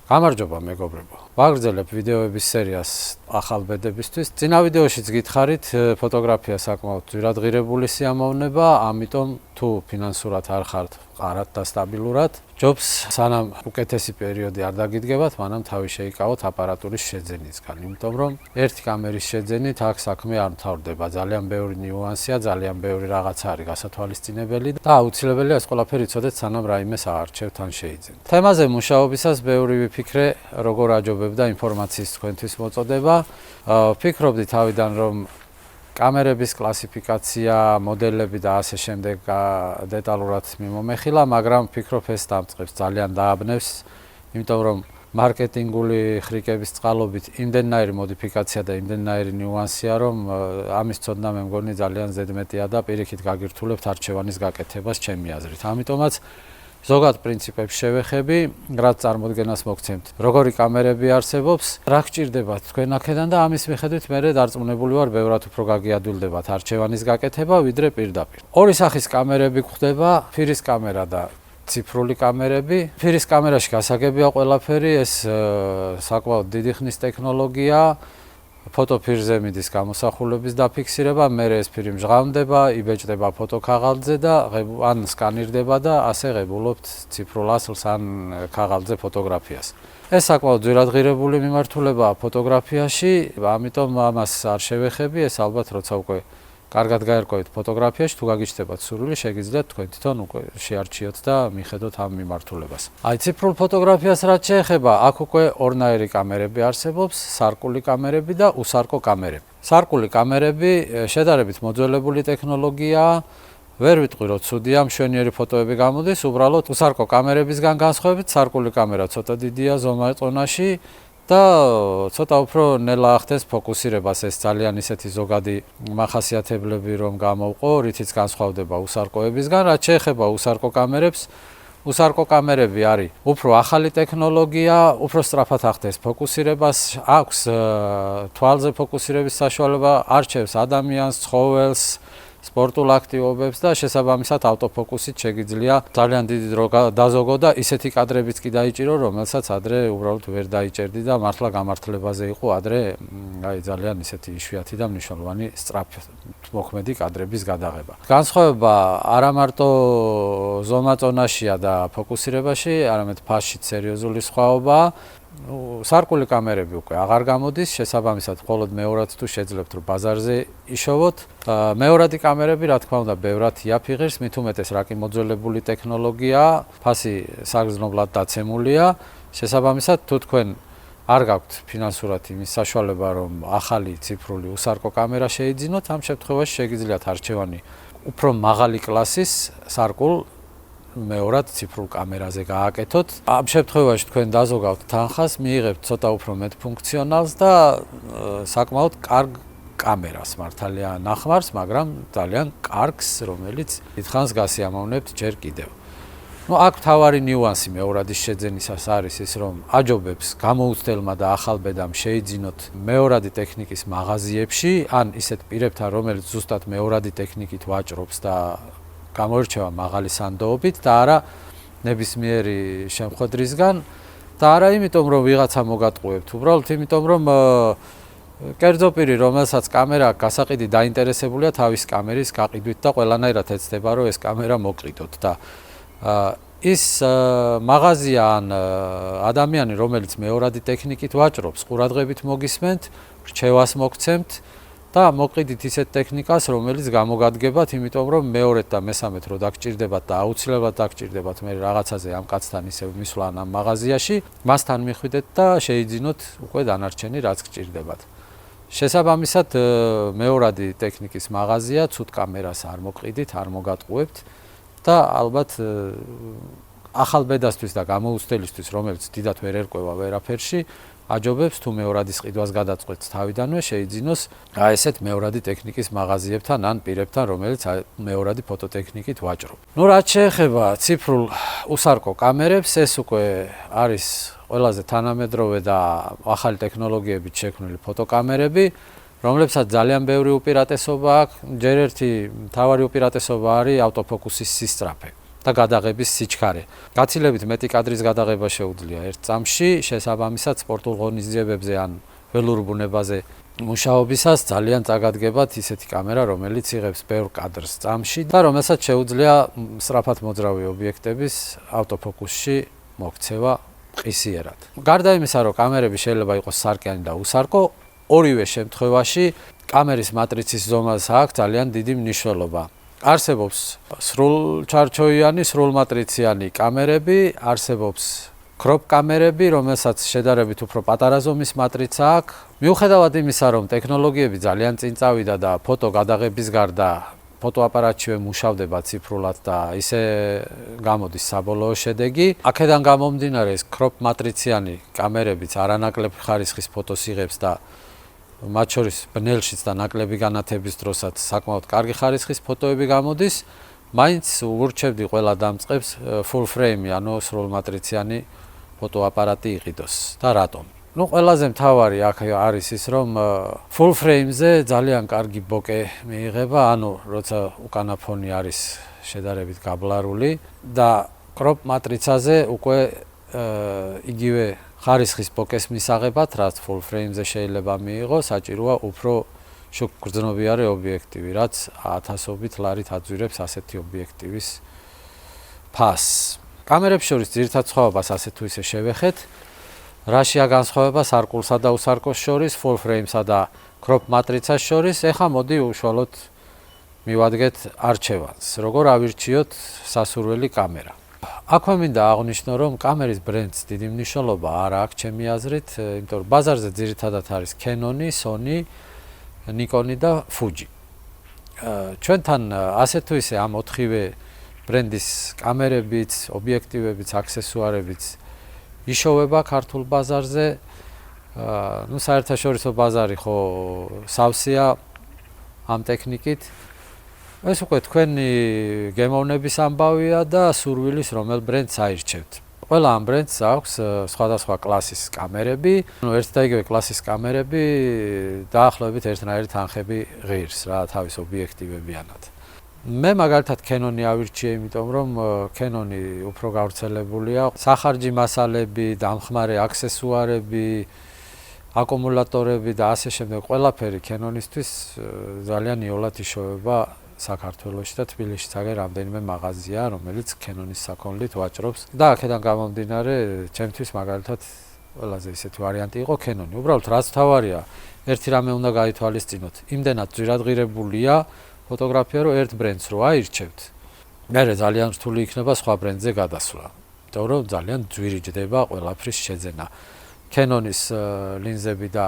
გამარჯობა მეგობრებო. ვაგრძელებ ვიდეოების სერიას ახალ ბედებისთვის. წინა ვიდეოშიც გითხარით, ფოტოგრაფია საკმაოდ ძვირადღირებული სიამოვნება, ამიტომ თუ ფინანსურად არ ხართ ყარად და სტაბილურად, ჯობს სანამ უკეთესი პერიოდი არ დაგიდგებათ, მანამ თავი შეიკავოთ აპარატურის შეძენისგან, იმიტომ რომ ერთი კამერის შეძენით აქ საქმე არ მთავრდება, ძალიან ბევრი ნიუანსია, ძალიან ბევრი რაღაცა არის გასათვალისწინებელი და აუცილებელია ეს ყველაფერი იცოდეთ, სანამ რაიმეს აარჩევთ ან შეიძენთ. თემაზე მუშაობისას ბევრი ვიფიქრე, როგორ აჯობებდა ინფორმაციის თქვენთვის მოწოდება. ვფიქრობდი თავიდან, რომ კამერების კლასიფიკაცია, მოდელები და ასე შემდეგ დეტალურად მიმომეხილა, მაგრამ ვფიქრობ ეს დამწყებს, ძალიან დააბნევს, იმიტომ რომ მარკეტინგული ხრიკების წყალობით იმდენნაირი მოდიფიკაცია და იმდენნაირი ნიუანსია, რომ ამის ცოდნა მე მგონი ძალიან ზედმეტია და პირიქით გაგირთულებთ არჩევანის გაკეთებას ჩემი აზრით. ამიტომაც ზოგად პრინციპებს შევეხები, რაც წარმოდგენას მოგცემთ. როგორი კამერები არსებობს, რა გჭირდებათ თქვენ აქედან და ამის მიხედვით მე დარწმუნებული ვარ, ბევრად უფრო გაგიადვილდებათ არჩევანის გაკეთება, ვიდრე პირდაპირ. ორი სახის კამერები გვხვდება, ფირის კამერა და ციფრული კამერები. ფირის კამერაში გასაგებია ყველაფერი, ეს საკმაოდ დიდი ხნის ტექნოლოგია. ფოტოფირზე მიდის გამოსახულების დაფიქსირება, მერე ეს ფირი მჟღავნდება, იბეჭდება ფოტოქაღალდზე და ან სკანირდება და ასე ღებულობთ ციფრულ ასლს ან ქაღალდზე ფოტოგრაფიას. ეს საკმაოდ ძვირადღირებული მიმართულებაა ფოტოგრაფიაში, ამიტომ ამას არ შევეხები, ეს ალბათ როცა უკვე კარგად გაერკვევით ფოტოგრაფიაში, თუ გაგიჩნდებათ სურვილი, შეგიძლიათ თქვენ თვითონ უკვე შეარჩიოთ და მიხედოთ ამ მიმართულებას. აი ციფრულ ფოტოგრაფიას რაც შეეხება, აქ უკვე ორნაირი კამერები არსებობს, სარკული კამერები და უსარკო კამერები. სარკული კამერები შედარებით მოძველებული ტექნოლოგიაა, ვერ ვიტყვი რომ ცუდია, მშვენიერი ფოტოები გამოდის, უბრალოდ უსარკო კამერებისგან განსხვავებით, სარკული კამერა ცოტა დიდია ზომა-წონაში და ცოტა უფრო ნელა ახდენს ფოკუსირებას, ეს ძალიან ისეთი ზოგადი მახასიათებლები რომ გამოვყო, რითიც განსხვავდება უსარკოებისგან. რაც შეეხება უსარკო კამერებს, უსარკო კამერები არის უფრო ახალი ტექნოლოგია, უფრო სწრაფად ახდენს ფოკუსირებას, აქვს თვალზე ფოკუსირების საშუალება, არჩევს ადამიანს, ცხოველს, სპორტულ აქტივობებს და შესაბამისად ავტოფოკუსით შეგიძლია ძალიან დიდი დრო დაზოგო და ისეთი კადრებიც კი დაიჭირო, რომელსაც ადრე უბრალოდ ვერ დაიჭერდი და მართლა გამართლებაზე იყო ადრე აი ძალიან ისეთი იშვიათი და მნიშვნელოვანი სწრაფმოქმედი კადრების გადაღება. განსხვავება არა მარტო ზომა-წონაშია და ფოკუსირებაში, არამედ ფასშიც სერიოზული სხვაობაა. სარკული კამერები უკვე აღარ გამოდის, შესაბამისად მხოლოდ მეორად თუ შეძლებთ რომ ბაზარზე იშოვოთ. მეორადი კამერები რა თქმა უნდა ბევრად იაფიღებს, მით უმეტეს რა კი მოძველებული ტექნოლოგიაა, ფასი საგრძნობლად დაცემულია. შესაბამისად თუ თქვენ არ გაქვთ ფინანსურად იმის საშუალება რომ ახალი ციფრული უსარკო კამერა შეიძინოთ, ამ შემთხვევაში შეგიძლიათ არჩევანი უფრო მაღალი კლასის სარკულ მეორად ციფრულ კამერაზე გააკეთოთ. ამ შემთხვევაში თქვენ დაზოგავთ თანხას, მიიღებთ ცოტა უფრო მეტ ფუნქციონალს და საკმაოდ კარგ კამერას მართალია ნახმარს, მაგრამ ძალიან კარგს, რომელიც დიდხანს გასიამოვნებთ ჯერ კიდევ. აქ მთავარი ნიუანსი მეორადის შეძენისას არის ის, რომ აჯობებს გამოუცდელმა და ახალ ბედამ შეიძინოთ მეორადი ტექნიკის მაღაზიებში, ან ისეთ პირებთან, რომელიც ზუსტად მეორადი ტექნიკით ვაჭრობს და გამოირჩევა მაღალი სანდოობით და არა ნებისმიერი შემხვედრისგან და არა იმიტომ რომ ვიღაცა მოგატყუებთ, უბრალოდ იმიტომ რომ კერძო პირი, რომელსაც კამერა გასაყიდი დაინტერესებულია თავის კამერის გაყიდვით და ყველანაირად ეცდება რომ ეს კამერა მოყიდოთ და ის მაღაზია ან ადამიანი, რომელიც მეორადი ტექნიკით ვაჭრობს, ყურადღებით მოგისმენთ, რჩევას მოგცემთ და მოყიდით ისეთ ტექნიკას, რომელიც გამოგადგებათ, იმიტომ რომ მეორედ და მესამედ რო დაგჭირდებათ და აუცილებლად დაგჭირდებათ მე რაღაცაზე ამ კაცთან ისევ მისვლა ამ მაღაზიაში, მასთან მიხვიდეთ და შეიძინოთ უკვე დანარჩენი რაც გჭირდებათ. შესაბამისად მეორადი ტექნიკის მაღაზია ცუდ კამერას არ მოყიდით, არ მოგატყუებთ და ალბათ ახალ ბედასთვის და გამოუცდელისთვის, რომელიც დიდად ვერ ერკვევა ვერაფერში, აჯობებს თუ მეორადის ყიდვას გადაწყვეტთ თავიდანვე შეიძინოს აი ესეთ მეორადი ტექნიკის მაღაზიებთან ან პირებთან, რომელიც მეორადი ფოტოტექნიკით ვაჭრობ. რაც შეეხება ციფრულ უსარკო კამერებს, ეს უკვე არის ყველაზე თანამედროვე და ახალი ტექნოლოგიებით შექმნილი ფოტოკამერები, რომლებსაც ძალიან ბევრი უპირატესობა აქვს. ჯერ ერთი მთავარი უპირატესობა არის ავტოფოკუსის სისწრაფე. და გადაღების სიჩქარე. გაცილებით მეტი კადრის გადაღება შეუძლია ერთ წამში, შესაბამისად სპორტულ ღონისძიებებზე ან ველურ ბუნებაზე მუშაობისას ძალიან წაგადგებათ ისეთი კამერა, რომელიც იღებს ბევრ კადრს წამში და რომელსაც შეუძლია სწრაფად მოძრავი ობიექტების ავტოფოკუსში მოქცევა ყისიერად. გარდა იმისა, რომ კამერები შეიძლება იყოს სარკიანი და უსარკო, ორივე შემთხვევაში კამერის მატრიცის ზომას აქვს ძალიან დიდი მნიშვნელობა. არსებობს სრულჩარჩოიანი, სრულმატრიციანი კამერები, არსებობს კროპ კამერები, რომელსაც შედარებით უფრო პატარა ზომის მატრიცა აქვს. მიუხედავად იმისა, რომ ტექნოლოგიები ძალიან წინ წავიდა და ფოტო გადაღების გარდა ფოტოაპარატშივე მუშავდება ციფრულად და ისე გამოდის საბოლოო შედეგი. აქედან გამომდინარე, ეს კროპ მატრიციანი კამერებიც არანაკლებ ხარისხის ფოტოს იღებს და მათ შორის ბნელშიც და ნაკლები განათების დროსაც საკმაოდ კარგი ხარისხის ფოტოები გამოდის, მაინც ურჩევდი ყველა დამწყებს full frame, ანუ სრულმატრიციანი ფოტოაპარატი იყიდოს და რატომ? ყველაზე მთავარი აქ არის ის, რომ full frame-ზე ძალიან კარგი ბოკე მიიღება, ანუ როცა უკანა ფონი არის შედარებით გაბლარული და crop მატრიცაზე უკვე იგივე ხარისხის ბოკეს მისაღებად, რაც full frame-ზე შეიძლება მიიღო, საჭიროა უფრო გრძნობიარე ობიექტივი, რაც ათასობით ლარით აძვირებს ასეთი ობიექტივის ფასს. კამერებს შორის ძირითად სხვაობას ასე თუ ისე შევეხეთ. რაშია განსხვავება სარკულსა და უსარკოს შორის, full frame-სა და crop მატრიცას შორის? ეხლა მოდი უშუალოდ მივადგეთ არჩევანს, როგორ ავირჩიოთ სასურველი კამერა. აქვე მინდა აღვნიშნო, რომ კამერის ბრენდს დიდი მნიშვნელობა არ აქვს ჩემი აზრით, იმიტომ რომ ბაზარზე ძირითადად არის Canon, Sony, Nikon და Fuji. ჩვენთან ასე თუ ისე ამ 4-ვე ბრენდის კამერებიც, ობიექტივებიც, აქსესუარებიც იშოვება ქართულ ბაზარზე. ნუ საერთაშორისო ბაზარი ხო სავსეა ამ ტექნიკით. ეს უკვე თქვენი გემოვნების ამბავია და სურვილის რომელ ბრენდს აირჩევთ. ყველა ამ ბრენდს აქვს სხვადასხვა კლასის კამერები. ერთ და იგივე კლასის კამერები დაახლოებით ერთნაირი თანხები ღირს რა თავის ობიექტივებიანად. მე მაგალითად Canon-ი ავირჩიე, იმიტომ რომ Canon-ი უფრო გავრცელებულია. სახარჯი მასალები, დამხმარე აქსესუარები, აკუმულატორები და ასე შემდეგ ყველაფერი Canon-ისთვის ძალიან იოლად იშოვება საქართველოში და თბილისშიც აგერ რამდენიმე მაღაზია, რომელიც Canon-ის საქონლით ვაჭრობს და აქედან გამომდინარე, ჩემთვის მაგალითად ყველაზე ისეთი ვარიანტი იყო Canon-ი. უბრალოდ რაც თავარია, ერთი რამე უნდა გაითვალისწინოთ. იმდენად ძვირადღირებულია ფოტოგრაფია, რომ ერთ ბრენდს რო აირჩევთ, მერე ძალიან რთული იქნება სხვა ბრენდზე გადასვლა. იმიტომ რომ ძალიან ძვირიჯდება ყველაფრის შეძენა. Canon-ის ლინზები და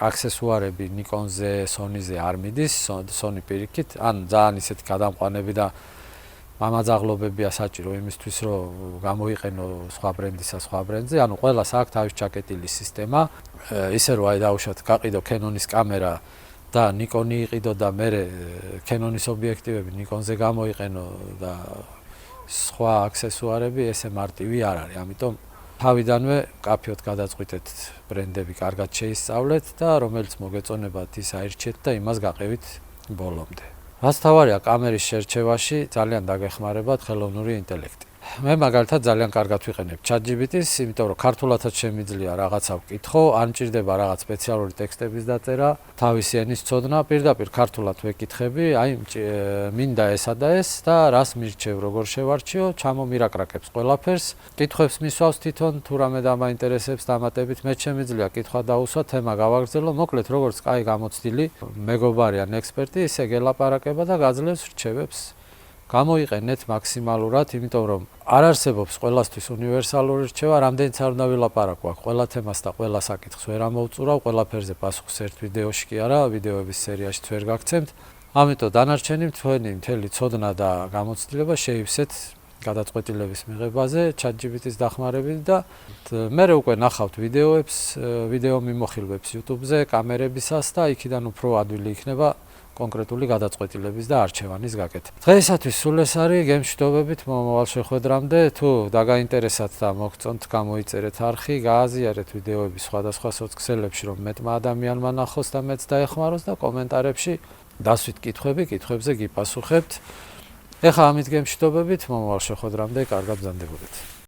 აქსესუარები Nikon-ზე, Sony-ზე არ მიდის, Sony პირიქით, ან ძალიან ისეთი გადამყვანები და მამაძაღლობებია საჭირო იმისთვის, რომ გამოიყენო სხვა ბრენდისა სხვა ბრენდზე, ანუ ყველას აქვს თავის ჩაკეტილი სისტემა, ისე რომ აი დაუშვათ, გაყიდო Canon-ის კამერა და Nikon-ი იყიდო და მერე Canon-ის ობიექტივები Nikon-ზე გამოიყენო და სხვა აქსესუარები ესე მარტივი არ არის. ამიტომ თავიდანვე კაფეოთ გადაწყვიტეთ ბრენდები კარგად შეისწავლეთ და რომელიც მოგეწონებათ ის აირჩიეთ და იმას გაყევით ბოლომდე. რაც თავარია კამერის შერჩევაში ძალიან დაგეხმარებათ ხელოვნური ინტელექტი. მე მაგალითად ძალიან კარგად ვიყენებ ChatGPT-ს, იმიტომ რომ ქართულადაც შემიძლია რაღაცა ვკითხო, არ მჭირდება რაღაც სპეციალური ტექსტების დაწერა, თავისი ენის ცოდნა, პირდაპირ ქართულად ვეკითხები, აი მინდა ესა და ეს და რას მირჩევ, როგორ შევარჩიო, ჩამომირაკრაკებს ყველაფერს, კითხვებს მისვავს თვითონ, თუ რამე დამაინტერესებს დამატებით, მე შემიძლია კითხვა დაუსვა, თემა გავაგრძელო, მოკლედ როგორც კაი გამოცდილი მეგობარი ან ექსპერტი, ისე გელაპარაკება და გაძლევს რჩევებს. გამოიყენეთ მაქსიმალურად, იმიტომ რომ არ არსებობს ყველასთვის უნივერსალური რჩევა, რამდენიც არ უნდა ვილაპარაკო აქ ყველა თემას და ყველა საკითხს ვერ ამოვწურავ, ყველაფერზე პასუხს ერთ ვიდეოში კი არა, ვიდეოების სერიაშიც ვერ გაგცემთ. ამიტომ დანარჩენი თქვენი მთელი ცოდნა და გამოცდილება შეივსეთ გადაწყვეტილების მიღებაზე ChatGPT-ის დახმარებით და მე უკვე ნახავთ ვიდეოებს, ვიდეო მიმოხილვებს YouTube-ზე კამერებისას და იქიდან უფრო ადვილი იქნება კონკრეტული გადაწყვეტილების და არჩევანის გაკეთება. დღეისათვის სულ ეს არის, გემშვიდობებით მომავალ შეხვედრამდე, თუ დაგაინტერესათ და მოგწონთ, გამოიწერეთ არხი, გააზიარეთ ვიდეოები სხვადასხვა სოციალებში, რომ მეტმა ადამიანმა ნახოს და მეც დაეხმაროს და კომენტარებში დასვით კითხვები, კითხვებზე გიპასუხებთ. ეხლა ამით გემშვიდობებით, მომავალ შეხვედრამდე კარგად ბრძანდებოდეთ.